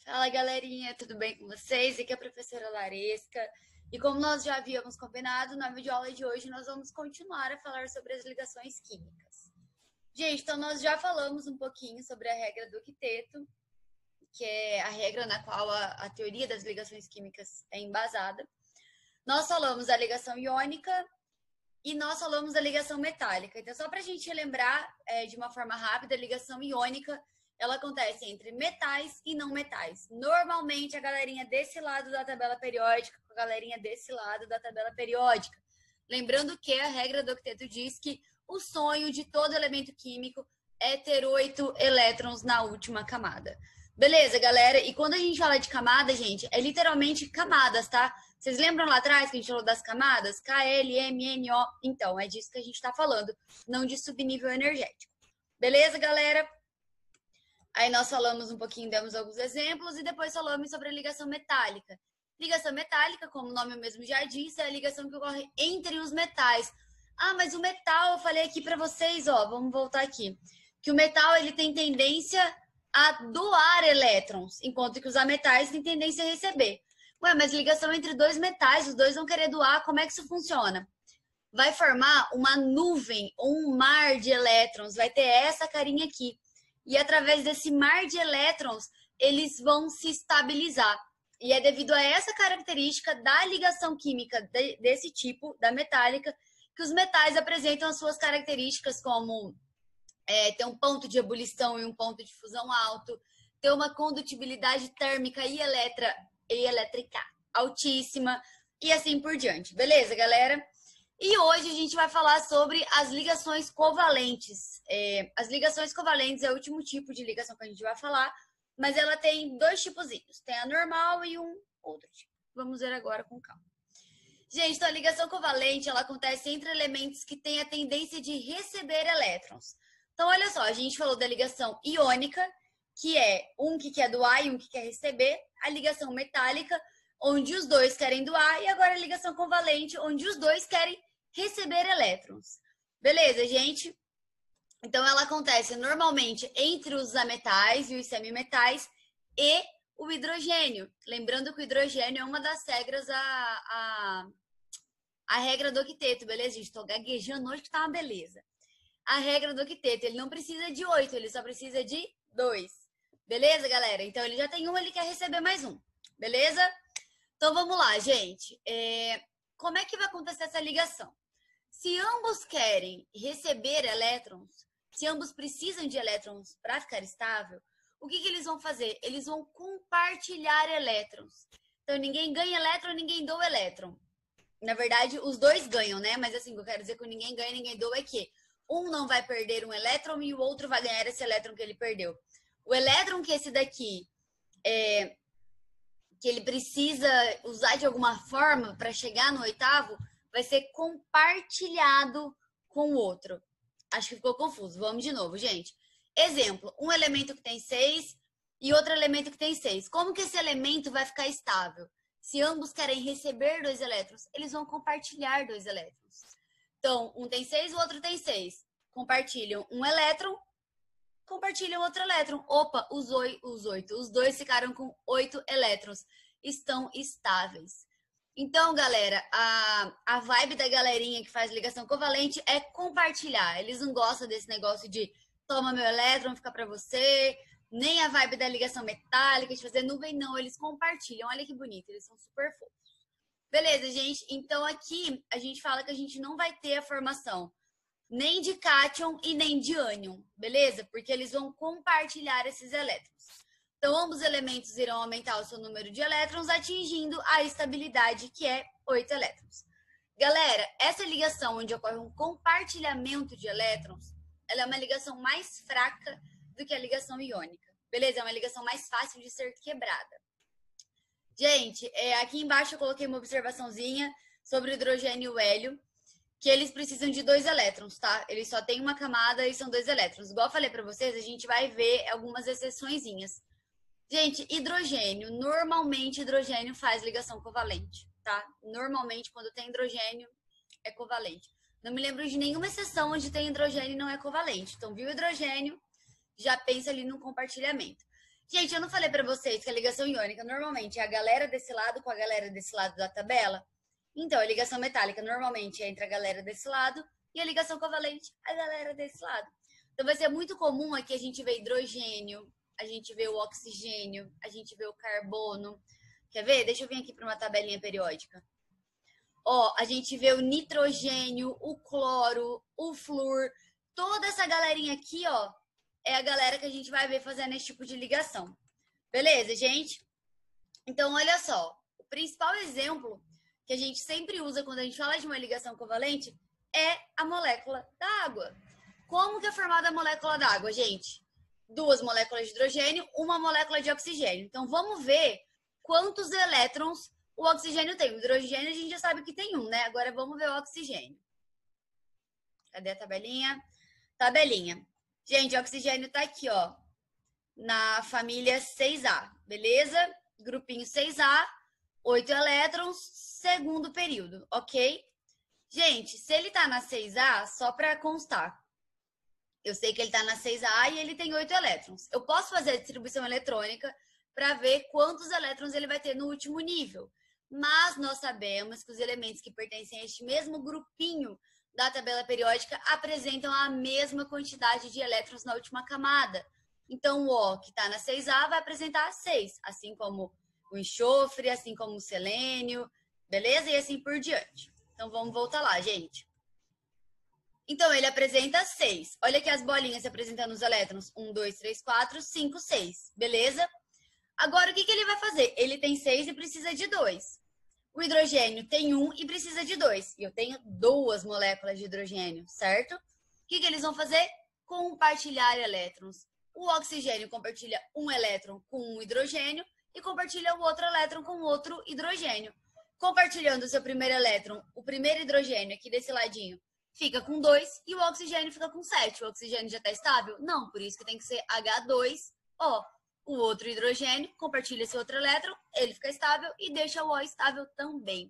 Fala, galerinha, tudo bem com vocês? Aqui é a professora Laresca. E como nós já havíamos combinado, na videoaula de hoje nós vamos continuar a falar sobre as ligações químicas. Gente, então nós já falamos um pouquinho sobre a regra do octeto, que é a regra na qual a teoria das ligações químicas é embasada. Nós falamos da ligação iônica e nós falamos da ligação metálica. Então, só para a gente relembrar de uma forma rápida, a ligação iônica ela acontece entre metais e não metais. Normalmente, a galerinha desse lado da tabela periódica com a galerinha desse lado da tabela periódica. Lembrando que a regra do octeto diz que o sonho de todo elemento químico é ter 8 elétrons na última camada. Beleza, galera? E quando a gente fala de camada, gente, é literalmente camadas, tá? Vocês lembram lá atrás que a gente falou das camadas? K, L, M, N, O. Então, é disso que a gente tá falando, não de subnível energético. Beleza, galera? Aí nós falamos um pouquinho, demos alguns exemplos e depois falamos sobre a ligação metálica. Ligação metálica, como o nome mesmo já diz, é a ligação que ocorre entre os metais. Ah, mas o metal, eu falei aqui para vocês, ó, vamos voltar aqui, que o metal ele tem tendência a doar elétrons, enquanto que os ametais têm tendência a receber. Ué, mas ligação entre dois metais, os dois vão querer doar, como é que isso funciona? Vai formar uma nuvem ou um mar de elétrons, vai ter essa carinha aqui. E através desse mar de elétrons, eles vão se estabilizar. E é devido a essa característica da ligação química desse tipo, da metálica, que os metais apresentam as suas características como ter um ponto de ebulição e um ponto de fusão alto, ter uma condutibilidade térmica e elétrica altíssima, e assim por diante. Beleza, galera? E hoje a gente vai falar sobre as ligações covalentes. As ligações covalentes é o último tipo de ligação que a gente vai falar, mas ela tem dois tipozinhos. Tem a normal e um outro tipo. Vamos ver agora com calma. Gente, então a ligação covalente ela acontece entre elementos que têm a tendência de receber elétrons. Então, olha só, a gente falou da ligação iônica, que é um que quer doar e um que quer receber. A ligação metálica, onde os dois querem doar. E agora a ligação covalente, onde os dois querem receber elétrons. Beleza, gente? Então, ela acontece normalmente entre os ametais e os semimetais e o hidrogênio. Lembrando que o hidrogênio é uma das regras, a regra do octeto, beleza, gente? Tô gaguejando hoje que tá uma beleza. A regra do octeto, ele não precisa de 8, ele só precisa de 2. Beleza, galera? Então, ele já tem um, ele quer receber mais um. Beleza? Então, vamos lá, gente. Como é que vai acontecer essa ligação? Se ambos querem receber elétrons, se ambos precisam de elétrons para ficar estável, o que eles vão fazer? Eles vão compartilhar elétrons. Então, ninguém ganha elétron, ninguém doa elétron. Na verdade, os dois ganham, né? Mas assim, eu quero dizer que ninguém ganha, ninguém doa é que um não vai perder um elétron e o outro vai ganhar esse elétron que ele perdeu. O elétron que esse daqui que ele precisa usar de alguma forma para chegar no oitavo, vai ser compartilhado com o outro. Acho que ficou confuso. Vamos de novo, gente. Exemplo, um elemento que tem 6 e outro elemento que tem 6. Como que esse elemento vai ficar estável? Se ambos querem receber 2 elétrons, eles vão compartilhar 2 elétrons. Então, um tem 6, o outro tem 6. Compartilham um elétron, compartilham outro elétron. Opa, os 8. Os dois ficaram com 8 elétrons. Estão estáveis. Então, galera, a vibe da galerinha que faz ligação covalente é compartilhar. Eles não gostam desse negócio de toma meu elétron, fica para você. Nem a vibe da ligação metálica, de fazer nuvem, não. Eles compartilham. Olha que bonito, eles são super fofos. Beleza, gente? Então, aqui a gente fala que a gente não vai ter a formação nem de cátion e nem de ânion, beleza? Porque eles vão compartilhar esses elétrons. Então, ambos os elementos irão aumentar o seu número de elétrons, atingindo a estabilidade, que é 8 elétrons. Galera, essa ligação onde ocorre um compartilhamento de elétrons, ela é uma ligação mais fraca do que a ligação iônica, beleza? É uma ligação mais fácil de ser quebrada. Gente, aqui embaixo eu coloquei uma observaçãozinha sobre o hidrogênio e o hélio, que eles precisam de 2 elétrons, tá? Eles só têm uma camada e são 2 elétrons. Igual eu falei para vocês, a gente vai ver algumas exceçõezinhas. Gente, hidrogênio, normalmente hidrogênio faz ligação covalente, tá? Normalmente, quando tem hidrogênio, é covalente. Não me lembro de nenhuma exceção onde tem hidrogênio e não é covalente. Então, viu hidrogênio, já pensa ali no compartilhamento. Gente, eu não falei para vocês que a ligação iônica normalmente é a galera desse lado com a galera desse lado da tabela? Então, a ligação metálica normalmente é entre a galera desse lado e a ligação covalente, a galera desse lado. Então, vai ser muito comum aqui a gente ver hidrogênio, a gente vê o oxigênio, a gente vê o carbono. Quer ver? Deixa eu vir aqui para uma tabelinha periódica. Ó, a gente vê o nitrogênio, o cloro, o flúor. Toda essa galerinha aqui, ó, é a galera que a gente vai ver fazendo esse tipo de ligação. Beleza, gente? Então, olha só. O principal exemplo que a gente sempre usa quando a gente fala de uma ligação covalente é a molécula da água. Como que é formada a molécula da água, gente? 2 moléculas de hidrogênio, 1 molécula de oxigênio. Então, vamos ver quantos elétrons o oxigênio tem. O hidrogênio a gente já sabe que tem 1, né? Agora vamos ver o oxigênio. Cadê a tabelinha? Tabelinha. Gente, o oxigênio tá aqui, ó, na família 6A, beleza? Grupinho 6A, 8 elétrons, segundo período, ok? Gente, se ele tá na 6A, só para constar, eu sei que ele tá na 6A e ele tem 8 elétrons. Eu posso fazer a distribuição eletrônica para ver quantos elétrons ele vai ter no último nível. Mas nós sabemos que os elementos que pertencem a este mesmo grupinho da tabela periódica apresentam a mesma quantidade de elétrons na última camada. Então, o O, que está na 6A, vai apresentar 6, assim como o enxofre, assim como o selênio, beleza? E assim por diante. Então, vamos voltar lá, gente. Então, ele apresenta 6. Olha aqui as bolinhas representando os elétrons. 1, 2, 3, 4, 5, 6. Beleza? Agora, o que ele vai fazer? Ele tem 6 e precisa de 2. O hidrogênio tem 1 e precisa de 2. E eu tenho 2 moléculas de hidrogênio, certo? O que eles vão fazer? Compartilhar elétrons. O oxigênio compartilha um elétron com um hidrogênio e compartilha o outro elétron com outro hidrogênio. Compartilhando o seu primeiro elétron, o primeiro hidrogênio aqui desse ladinho fica com 2 e o oxigênio fica com 7. O oxigênio já está estável? Não, por isso que tem que ser H2O. O outro hidrogênio compartilha esse outro elétron, ele fica estável e deixa o O estável também.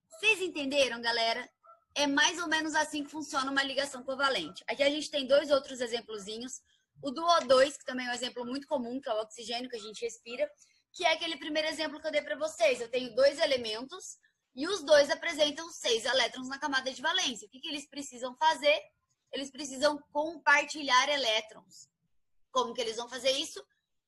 Vocês entenderam, galera? É mais ou menos assim que funciona uma ligação covalente. Aqui a gente tem 2 outros exemplozinhos. O do O2, que também é um exemplo muito comum, que é o oxigênio que a gente respira, que é aquele primeiro exemplo que eu dei para vocês. Eu tenho 2 elementos e os 2 apresentam 6 elétrons na camada de valência. O que eles precisam fazer? Eles precisam compartilhar elétrons. Como que eles vão fazer isso?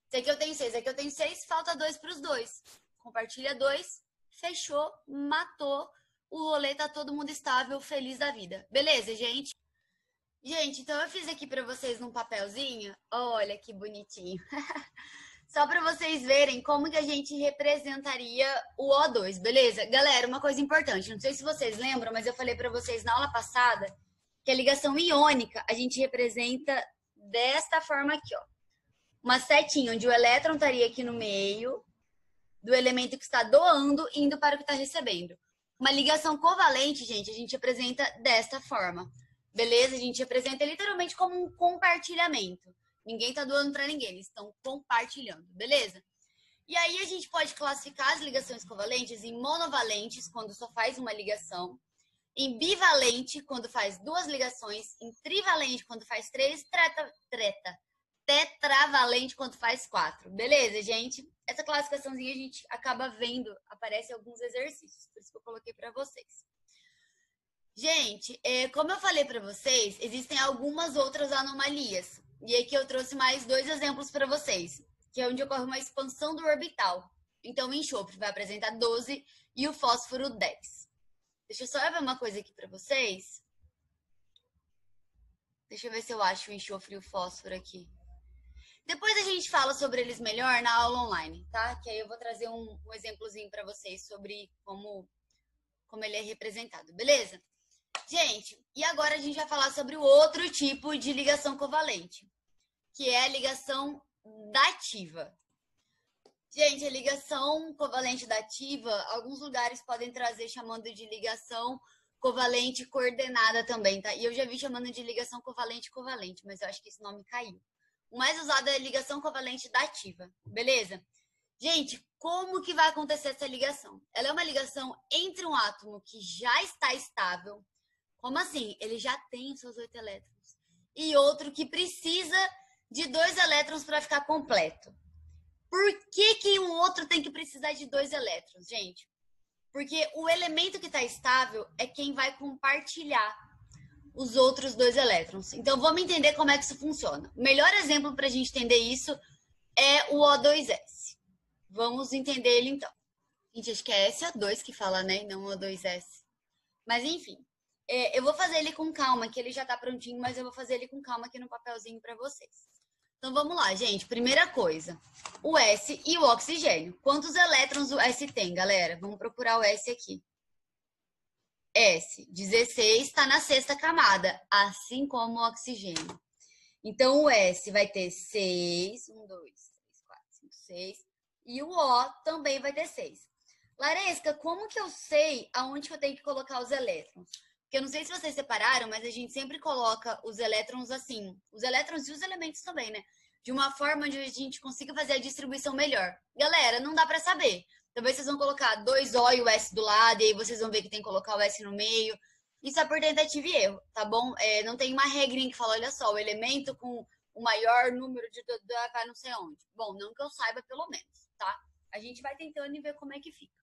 Se aqui eu tenho 6, aqui eu tenho 6, falta 2 para os 2. Compartilha 2, fechou, matou. O rolê tá todo mundo estável, feliz da vida. Beleza, gente? Gente, então eu fiz aqui para vocês num papelzinho. Olha que bonitinho. Só para vocês verem como que a gente representaria o O2, beleza? Galera, uma coisa importante. Não sei se vocês lembram, mas eu falei para vocês na aula passada que a ligação iônica a gente representa desta forma aqui, ó. Uma setinha onde o elétron estaria aqui no meio do elemento que está doando, indo para o que está recebendo. Uma ligação covalente, gente, a gente apresenta desta forma. Beleza? A gente apresenta literalmente como um compartilhamento. Ninguém está doando para ninguém, eles estão compartilhando. Beleza? E aí a gente pode classificar as ligações covalentes em monovalentes, quando só faz uma ligação. Em bivalente, quando faz 2 ligações. Em trivalente, quando faz 3. Tetravalente quando faz 4. Beleza, gente? Essa classificaçãozinha a gente acaba vendo, aparece alguns exercícios, por isso que eu coloquei para vocês. Gente, como eu falei para vocês, existem algumas outras anomalias. E aqui eu trouxe mais 2 exemplos para vocês, que é onde ocorre uma expansão do orbital. Então, o enxofre vai apresentar 12 e o fósforo 10. Deixa eu só ver uma coisa aqui para vocês. Deixa eu ver se eu acho o enxofre e o fósforo aqui. Depois a gente fala sobre eles melhor na aula online, tá? Que aí eu vou trazer um exemplozinho para vocês sobre como ele é representado, beleza? Gente, e agora a gente vai falar sobre o outro tipo de ligação covalente, que é a ligação dativa. Gente, a ligação covalente dativa, alguns lugares podem trazer chamando de ligação covalente coordenada também, tá? E eu já vi chamando de ligação covalente, mas eu acho que esse nome caiu. O mais usado é a ligação covalente dativa, beleza? Gente, como que vai acontecer essa ligação? Ela é uma ligação entre um átomo que já está estável, como assim? Ele já tem os seus 8 elétrons, e outro que precisa de 2 elétrons para ficar completo. Por que que o outro tem que precisar de 2 elétrons, gente? Porque o elemento que está estável é quem vai compartilhar os outros 2 elétrons. Então, vamos entender como é que isso funciona. O melhor exemplo para a gente entender isso é o O2S. Vamos entender ele, então. Gente, acho que é SO2 que fala, né? Não O2S. Mas, enfim. Eu vou fazer ele com calma, que ele já está prontinho, mas eu vou fazer ele com calma aqui no papelzinho para vocês. Então, vamos lá, gente. Primeira coisa, o S e o oxigênio. Quantos elétrons o S tem, galera? Vamos procurar o S aqui. S, 16, está na 6ª camada, assim como o oxigênio. Então, o S vai ter 6, 1, 2, 3, 4, 5, 6. E o O também vai ter 6. Laresca, como que eu sei aonde que eu tenho que colocar os elétrons? Porque eu não sei se vocês separaram, mas a gente sempre coloca os elétrons assim. Os elétrons e os elementos também, né? De uma forma onde a gente consiga fazer a distribuição melhor. Galera, não dá para saber. Talvez vocês vão colocar 2 O e o S do lado, e aí vocês vão ver que tem que colocar o S no meio. Isso é por tentativa e erro, tá bom? Não tem uma regrinha que fala, olha só, o elemento com o maior número de vai não sei onde. Bom, não que eu saiba, pelo menos, tá? A gente vai tentando e ver como é que fica.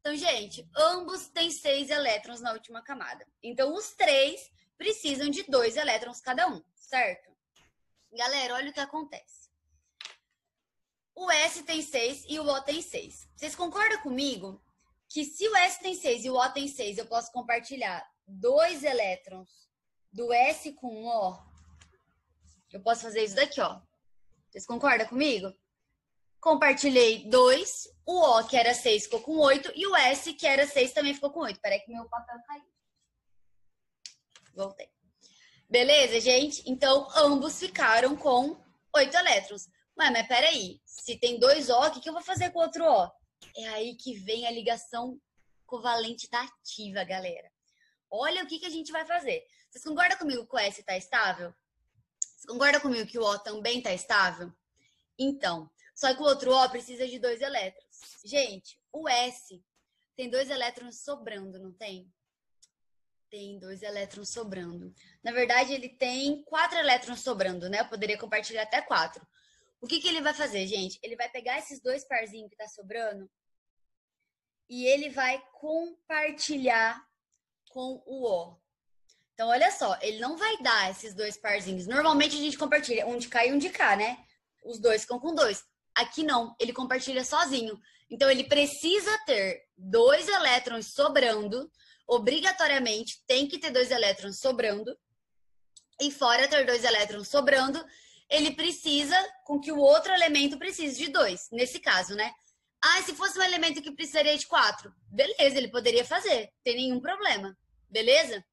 Então, gente, ambos têm 6 elétrons na última camada. Então, os 3 precisam de 2 elétrons cada um, certo? Galera, olha o que acontece. O S tem 6 e o O tem 6. Vocês concordam comigo que se o S tem 6 e o O tem 6, eu posso compartilhar 2 elétrons do S com o O? Eu posso fazer isso daqui, ó. Vocês concordam comigo? Compartilhei 2, o O, que era 6, ficou com 8, e o S, que era 6, também ficou com 8. Peraí que meu papel caiu. Voltei. Beleza, gente? Então, ambos ficaram com 8 elétrons. Ué, mas peraí, se tem 2 O, o que eu vou fazer com o outro O? É aí que vem a ligação covalente da ativa, galera. Olha o que a gente vai fazer. Vocês concordam comigo que o S está estável? Vocês concordam comigo que o O também está estável? Então, só que o outro O precisa de 2 elétrons. Gente, o S tem 2 elétrons sobrando, não tem? Tem 2 elétrons sobrando. Na verdade, ele tem 4 elétrons sobrando, né? Eu poderia compartilhar até 4. O que ele vai fazer, gente? Ele vai pegar esses 2 parzinhos que tá sobrando e ele vai compartilhar com o O. Então, olha só, ele não vai dar esses 2 parzinhos. Normalmente, a gente compartilha um de cá e um de cá, né? Os 2 ficam com 2. Aqui não, ele compartilha sozinho. Então, ele precisa ter 2 elétrons sobrando. Obrigatoriamente, tem que ter 2 elétrons sobrando. E fora ter 2 elétrons sobrando, ele precisa com que o outro elemento precise de 2. Nesse caso, né? Ah, se fosse um elemento que precisaria de 4. Beleza, ele poderia fazer. Não tem nenhum problema. Beleza?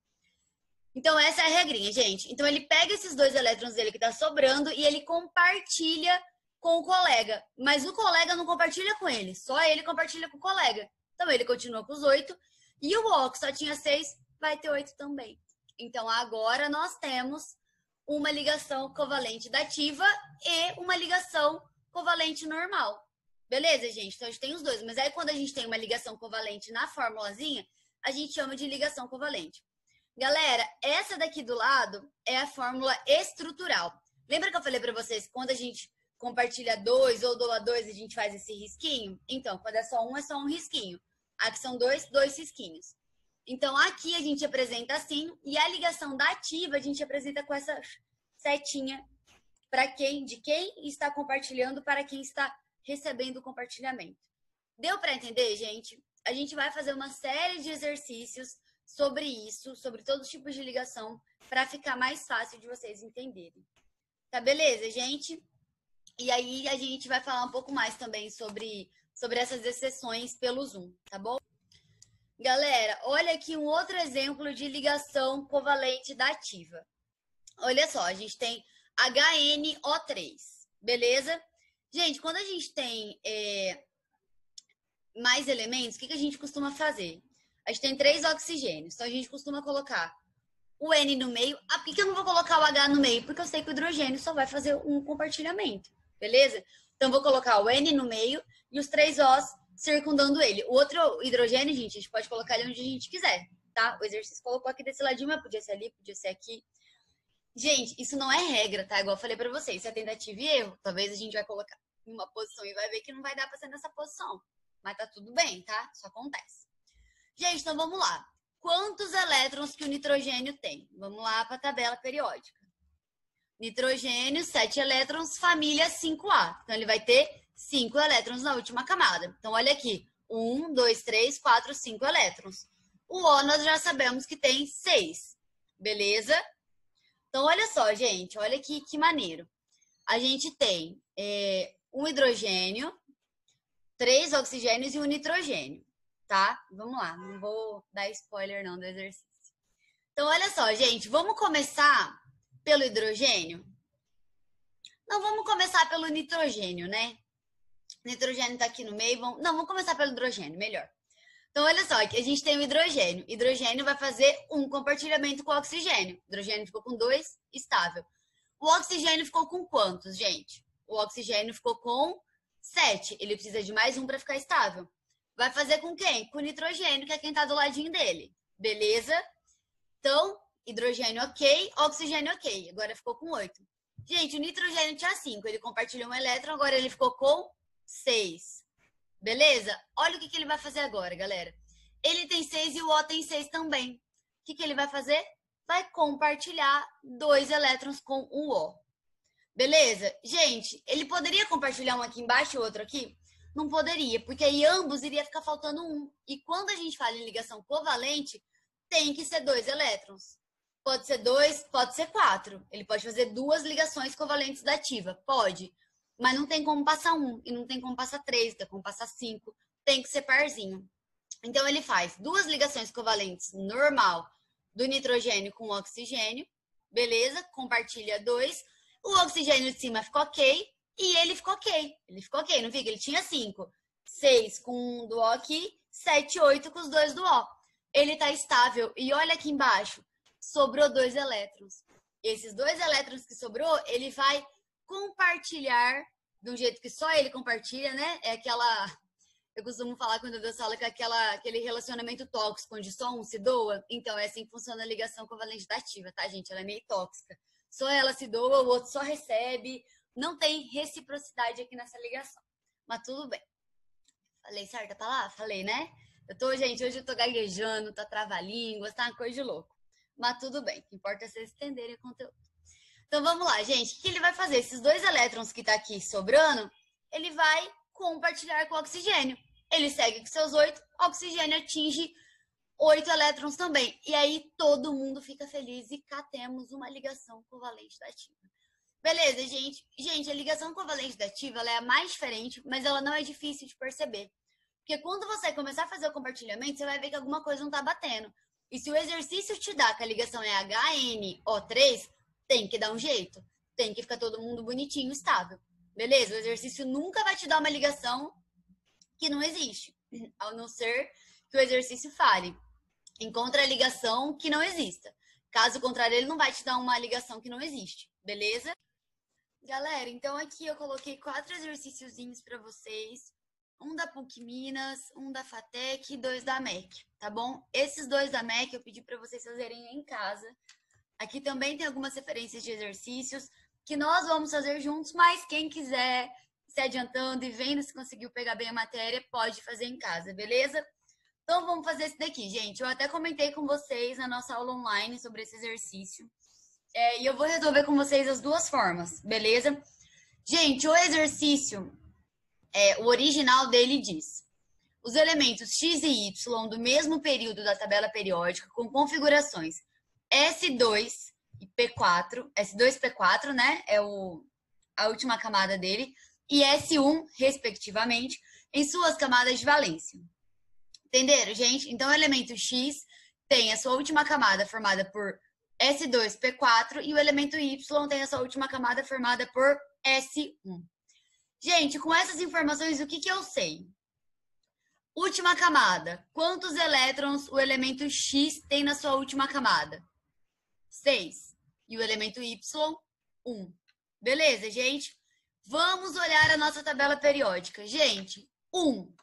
Então, essa é a regrinha, gente. Então, ele pega esses 2 elétrons dele que tá sobrando e ele compartilha com o colega. Mas o colega não compartilha com ele. Só ele compartilha com o colega. Então, ele continua com os 8. E o O, que só tinha 6, vai ter 8 também. Então, agora nós temos uma ligação covalente dativa e uma ligação covalente normal. Beleza, gente? Então, a gente tem os dois. Mas aí, quando a gente tem uma ligação covalente na formulazinha, a gente chama de ligação covalente. Galera, essa daqui do lado é a fórmula estrutural. Lembra que eu falei para vocês que quando a gente compartilha 2 ou doa 2, a gente faz esse risquinho? Então, quando é só um risquinho. Aqui são 2 risquinhos. Então, aqui a gente apresenta assim, e a ligação da ativa a gente apresenta com essa setinha para de quem está compartilhando para quem está recebendo o compartilhamento. Deu para entender, gente? A gente vai fazer uma série de exercícios sobre isso, sobre todos os tipos de ligação, para ficar mais fácil de vocês entenderem. Tá beleza, gente? E aí a gente vai falar um pouco mais também sobre essas exceções pelo Zoom, tá bom? Galera, olha aqui um outro exemplo de ligação covalente da ativa. Olha só, a gente tem HNO3, beleza? Gente, quando a gente tem mais elementos, o que a gente costuma fazer? A gente tem 3 oxigênios, então a gente costuma colocar o N no meio. Ah, por que eu não vou colocar o H no meio? Porque eu sei que o hidrogênio só vai fazer um compartilhamento, beleza? Então, vou colocar o N no meio e os 3 Os circundando ele. O outro hidrogênio, gente, a gente pode colocar ele onde a gente quiser, tá? O exercício colocou aqui desse ladinho, mas podia ser ali, podia ser aqui. Gente, isso não é regra, tá? Igual eu falei pra vocês, isso é tentativa e erro. Talvez a gente vai colocar em uma posição e vai ver que não vai dar para ser nessa posição. Mas tá tudo bem, tá? Isso acontece. Gente, então vamos lá. Quantos elétrons que o nitrogênio tem? Vamos lá para a tabela periódica. Nitrogênio, 7 elétrons, família 5A. Então, ele vai ter 5 elétrons na última camada. Então, olha aqui. 1, 2, 3, 4, 5 elétrons. O O nós já sabemos que tem 6. Beleza? Então, olha só, gente. Olha aqui que maneiro. A gente tem um hidrogênio, 3 oxigênios e um nitrogênio. Tá? Vamos lá. Não vou dar spoiler não do exercício. Então, olha só, gente. Vamos começar pelo hidrogênio? Não, vamos começar pelo nitrogênio, né? O nitrogênio tá aqui no meio. Vamos começar pelo hidrogênio, melhor. Então, olha só, aqui a gente tem o hidrogênio. Hidrogênio vai fazer um compartilhamento com o oxigênio. O hidrogênio ficou com 2, estável. O oxigênio ficou com quantos, gente? O oxigênio ficou com 7. Ele precisa de mais um para ficar estável. Vai fazer com quem? Com o nitrogênio, que é quem tá do ladinho dele. Beleza? Então, hidrogênio ok, oxigênio ok. Agora ficou com 8. Gente, o nitrogênio tinha 5. Ele compartilhou um elétron, agora ele ficou com 6. Beleza? Olha o que ele vai fazer agora, galera. Ele tem 6 e o O tem 6 também. O que ele vai fazer? Vai compartilhar 2 elétrons com o O. Beleza? Gente, ele poderia compartilhar um aqui embaixo e outro aqui? Não poderia, porque aí ambos iria ficar faltando um. E quando a gente fala em ligação covalente, tem que ser 2 elétrons. Pode ser 2, pode ser 4. Ele pode fazer 2 ligações covalentes da ativa. Pode. Mas não tem como passar 1. E não tem como passar 3. Não tem como passar 5. Tem que ser parzinho. Então, ele faz 2 ligações covalentes normal do nitrogênio com o oxigênio. Beleza? Compartilha 2. O oxigênio de cima ficou ok. E ele ficou ok. Ele ficou ok, não fica? Ele tinha 5. 6 com 1 do O aqui. 7, 8 com os 2 do O. Ele está estável. E olha aqui embaixo. Sobrou 2 elétrons. Esses 2 elétrons que sobrou, ele vai compartilhar de um jeito que só ele compartilha, né? É aquela... Eu costumo falar quando eu dou aula que é aquele relacionamento tóxico, onde só um se doa. Então, é assim que funciona a ligação covalente da ativa, tá, gente? Ela é meio tóxica. Só ela se doa, o outro só recebe. Não tem reciprocidade aqui nessa ligação. Mas tudo bem. Falei certa palavra? Falei, né? Gente, hoje eu tô gaguejando, tá trava-línguas, tá uma coisa de louco. Mas tudo bem, o que importa é vocês entenderem o conteúdo. Então, vamos lá, gente. O que ele vai fazer? Esses 2 elétrons que tá aqui sobrando, ele vai compartilhar com o oxigênio. Ele segue com seus 8, o oxigênio atinge 8 elétrons também. E aí, todo mundo fica feliz e cá temos uma ligação covalente da ativa. Beleza, gente? Gente, a ligação covalente da ativa, ela é a mais diferente, mas ela não é difícil de perceber. Porque quando você começar a fazer o compartilhamento, você vai ver que alguma coisa não tá batendo. E se o exercício te dá que a ligação é HNO3, tem que dar um jeito. Tem que ficar todo mundo bonitinho, estável. Beleza? O exercício nunca vai te dar uma ligação que não existe. Ao não ser que o exercício fale. Encontra a ligação que não exista. Caso contrário, ele não vai te dar uma ligação que não existe. Beleza? Galera, então aqui eu coloquei 4 exercíciozinhos para vocês. Um da PUC Minas, um da FATEC e 2 da MEC, tá bom? Esses 2 da MEC eu pedi para vocês fazerem em casa. Aqui também tem algumas referências de exercícios que nós vamos fazer juntos, mas quem quiser se adiantando e vendo se conseguiu pegar bem a matéria, pode fazer em casa, beleza? Então vamos fazer esse daqui, gente. Eu até comentei com vocês na nossa aula online sobre esse exercício. E eu vou resolver com vocês as 2 formas, beleza? Gente, o exercício... o original dele diz: os elementos X e Y do mesmo período da tabela periódica com configurações S2 e P4, S2 e P4, né? É a última camada dele, e S1, respectivamente, em suas camadas de valência. Entenderam, gente? Então, o elemento X tem a sua última camada formada por S2, P4, e o elemento Y tem a sua última camada formada por S1. Gente, com essas informações, o que eu sei? Última camada. Quantos elétrons o elemento X tem na sua última camada? 6. E o elemento Y, 1. Beleza, gente? Vamos olhar a nossa tabela periódica. Gente, 1.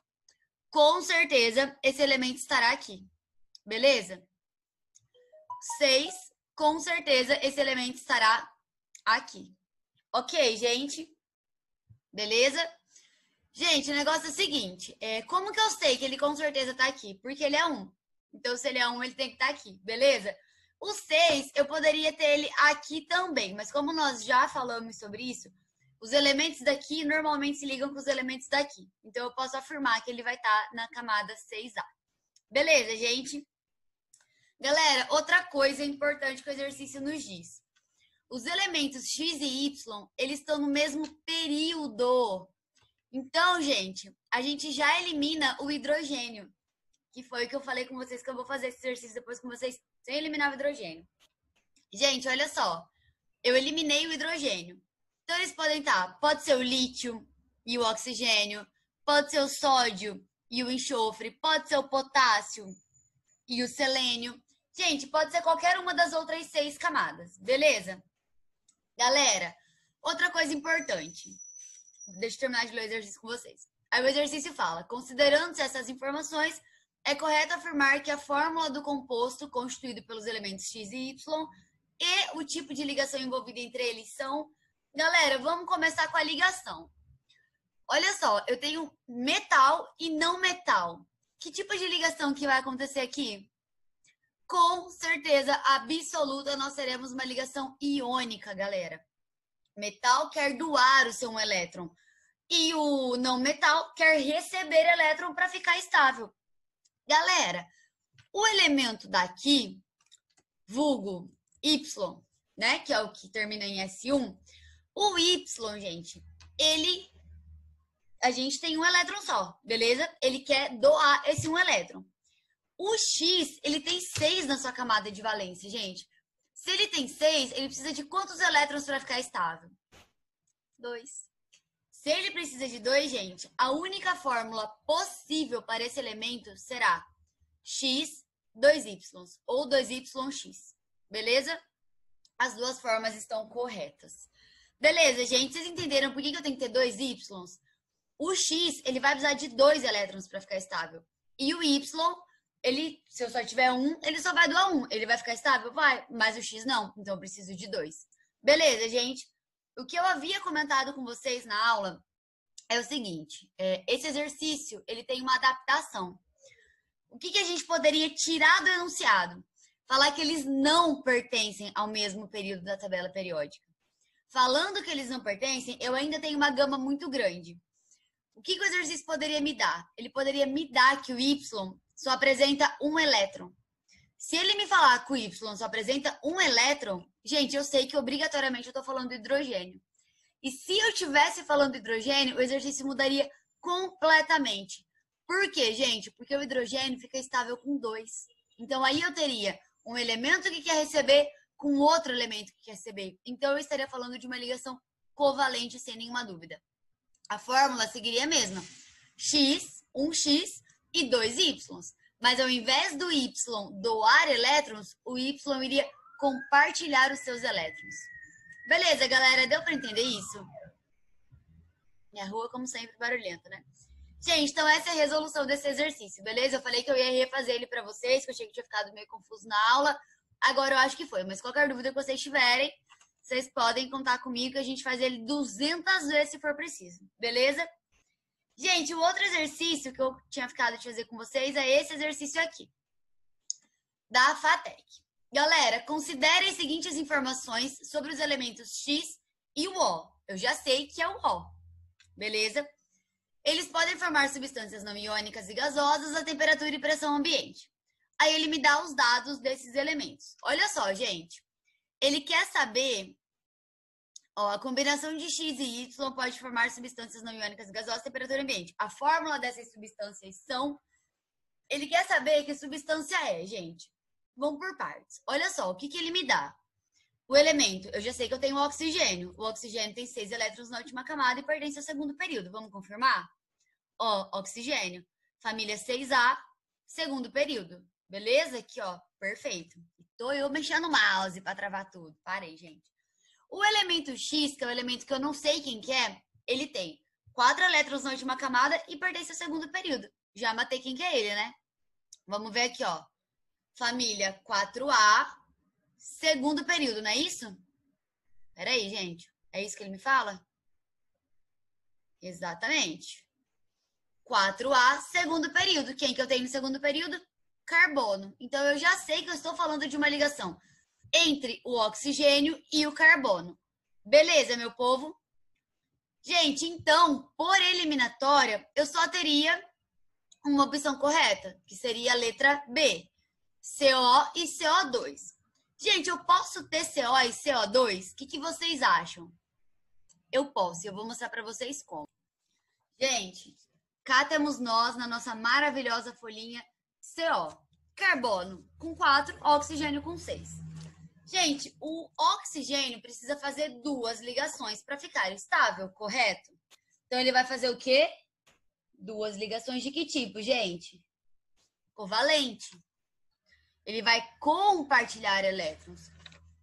Com certeza, esse elemento estará aqui. Beleza? 6. Com certeza, esse elemento estará aqui. Ok, gente? Beleza? Gente, o negócio é o seguinte, como que eu sei que ele com certeza tá aqui? Porque ele é 1. Então, se ele é 1, ele tem que estar aqui, beleza? O 6, eu poderia ter ele aqui também, mas como nós já falamos sobre isso, os elementos daqui normalmente se ligam com os elementos daqui. Então, eu posso afirmar que ele vai estar na camada 6A. Beleza, gente? Galera, outra coisa importante que o exercício nos diz. Os elementos X e Y, eles estão no mesmo período. Então, gente, a gente já elimina o hidrogênio, que foi o que eu falei com vocês que eu vou fazer esse exercício depois com vocês, sem eliminar o hidrogênio. Gente, olha só, eu eliminei o hidrogênio. Então, eles podem estar, pode ser o lítio e o oxigênio, pode ser o sódio e o enxofre, pode ser o potássio e o selênio. Gente, pode ser qualquer uma das outras 6 camadas, beleza? Galera, outra coisa importante. Deixa eu terminar de ler o exercício com vocês. Aí o exercício fala, considerando-se essas informações, é correto afirmar que a fórmula do composto constituído pelos elementos X e Y e o tipo de ligação envolvida entre eles são... Galera, vamos começar com a ligação. Olha só, eu tenho metal e não metal. Que tipo de ligação que vai acontecer aqui? Com certeza absoluta, nós teremos uma ligação iônica, galera. Metal quer doar o seu elétron e o não metal quer receber elétron para ficar estável. Galera, o elemento daqui, vulgo Y, né, que é o que termina em S1, o Y, gente, a gente tem um elétron só, beleza? Ele quer doar esse um elétron. O X, ele tem 6 na sua camada de valência, gente. Se ele tem 6, ele precisa de quantos elétrons para ficar estável? 2. Se ele precisa de 2, gente, a única fórmula possível para esse elemento será X, 2Y, ou 2YX. Beleza? As duas formas estão corretas. Beleza, gente? Vocês entenderam por que eu tenho que ter 2Y? O X, ele vai precisar de 2 elétrons para ficar estável. E o Y, se eu só tiver 1, ele só vai doar 1. Ele vai ficar estável? Vai. Mas o X não. Então, eu preciso de 2. Beleza, gente? O que eu havia comentado com vocês na aula é o seguinte. Esse exercício, ele tem uma adaptação. O que a gente poderia tirar do enunciado? Falar que eles não pertencem ao mesmo período da tabela periódica. Falando que eles não pertencem, eu ainda tenho uma gama muito grande. O que o exercício poderia me dar? Ele poderia me dar que o Y só apresenta um elétron. Se ele me falar que o Y só apresenta um elétron, gente, eu sei que obrigatoriamente eu estou falando do hidrogênio. E se eu estivesse falando do hidrogênio, o exercício mudaria completamente. Por quê, gente? Porque o hidrogênio fica estável com 2. Então, aí eu teria um elemento que quer receber com outro elemento que quer receber. Então, eu estaria falando de uma ligação covalente, sem nenhuma dúvida. A fórmula seguiria a mesma. X, 1x e 2y. Mas ao invés do y doar elétrons, o y iria compartilhar os seus elétrons. Beleza, galera? Deu para entender isso? Minha rua, como sempre, barulhenta, né? Gente, então essa é a resolução desse exercício, beleza? Eu falei que eu ia refazer ele para vocês, que eu achei que tinha ficado meio confuso na aula. Agora eu acho que foi, mas qualquer dúvida que vocês tiverem, vocês podem contar comigo que a gente faz ele 200 vezes se for preciso, beleza? Gente, o outro exercício que eu tinha ficado de fazer com vocês é esse exercício aqui, da FATEC. Galera, considerem as seguintes informações sobre os elementos X e o O. Eu já sei que é o O, beleza? Eles podem formar substâncias não iônicas e gasosas a temperatura e pressão ambiente. Aí ele me dá os dados desses elementos. Olha só, gente. Ele quer saber, a combinação de X e Y pode formar substâncias não iônicas e gasosas a temperatura ambiente. A fórmula dessas substâncias são... Ele quer saber que substância é, gente. Vamos por partes. Olha só, o que ele me dá? O elemento, eu já sei que eu tenho o oxigênio. O oxigênio tem 6 elétrons na última camada e pertence ao segundo período. Vamos confirmar? Oxigênio. Família 6A, segundo período. Beleza? Aqui, perfeito. Tô eu mexendo o mouse para travar tudo. Parei, gente. O elemento X, que é o elemento que eu não sei quem que é, ele tem 4 elétrons na última camada e pertence ao segundo período. Já matei quem que é ele, né? Vamos ver aqui, Família 4A, segundo período, não é isso? Peraí, gente. É isso que ele me fala? Exatamente. 4A, segundo período. Quem que eu tenho no segundo período? Carbono. Então, eu já sei que eu estou falando de uma ligação entre o oxigênio e o carbono. Beleza, meu povo? Gente, então, por eliminatória, eu só teria uma opção correta, que seria a letra B, CO e CO2. Gente, eu posso ter CO e CO2? O que vocês acham? Eu posso, eu vou mostrar para vocês como. Gente, cá temos nós na nossa maravilhosa folhinha CO. Carbono com 4, oxigênio com 6. Gente, o oxigênio precisa fazer 2 ligações para ficar estável, correto? Então, ele vai fazer o quê? 2 ligações de que tipo, gente? Covalente. Ele vai compartilhar elétrons.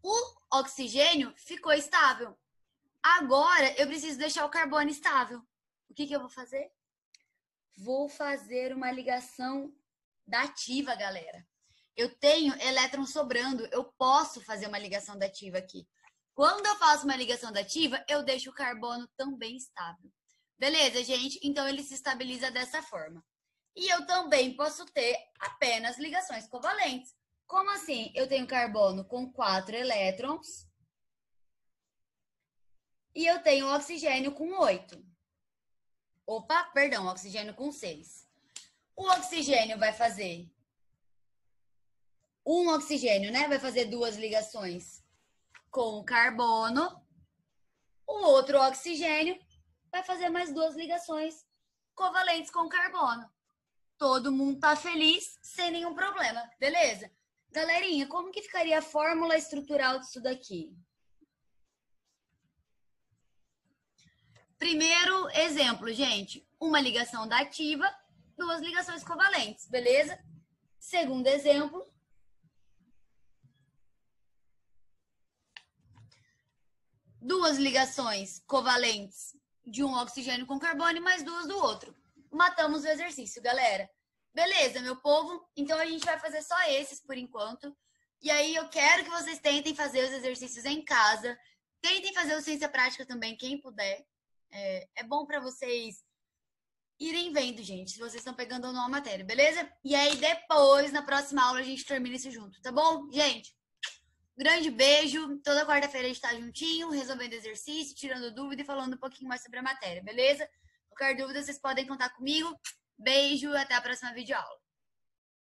O oxigênio ficou estável. Agora, eu preciso deixar o carbono estável. O que eu vou fazer? Vou fazer uma ligação dativa, galera. Eu tenho elétron sobrando, eu posso fazer uma ligação dativa aqui. Quando eu faço uma ligação dativa, eu deixo o carbono também estável. Beleza, gente? Então, ele se estabiliza dessa forma. E eu também posso ter apenas ligações covalentes. Como assim? Eu tenho carbono com 4 elétrons e eu tenho oxigênio com 8. Opa, perdão, oxigênio com 6. O oxigênio vai fazer um oxigênio, né? Vai fazer 2 ligações com o carbono. O outro oxigênio vai fazer mais 2 ligações covalentes com o carbono. Todo mundo tá feliz, sem nenhum problema, beleza? Galerinha, como que ficaria a fórmula estrutural disso daqui? Primeiro exemplo, gente, uma ligação dativa, 2 ligações covalentes, beleza? Segundo exemplo, duas ligações covalentes de um oxigênio com carbono e mais 2 do outro. Matamos o exercício, galera. Beleza, meu povo? Então, a gente vai fazer só esses por enquanto. E aí, eu quero que vocês tentem fazer os exercícios em casa. Tentem fazer o ciência prática também, quem puder. É bom para vocês irem vendo, gente, se vocês estão pegando ou não a matéria, beleza? E aí, depois, na próxima aula, a gente termina isso junto, tá bom? Gente, grande beijo. Toda quarta-feira a gente tá juntinho, resolvendo exercício, tirando dúvida e falando um pouquinho mais sobre a matéria, beleza? Qualquer dúvida, vocês podem contar comigo. Beijo, até a próxima videoaula.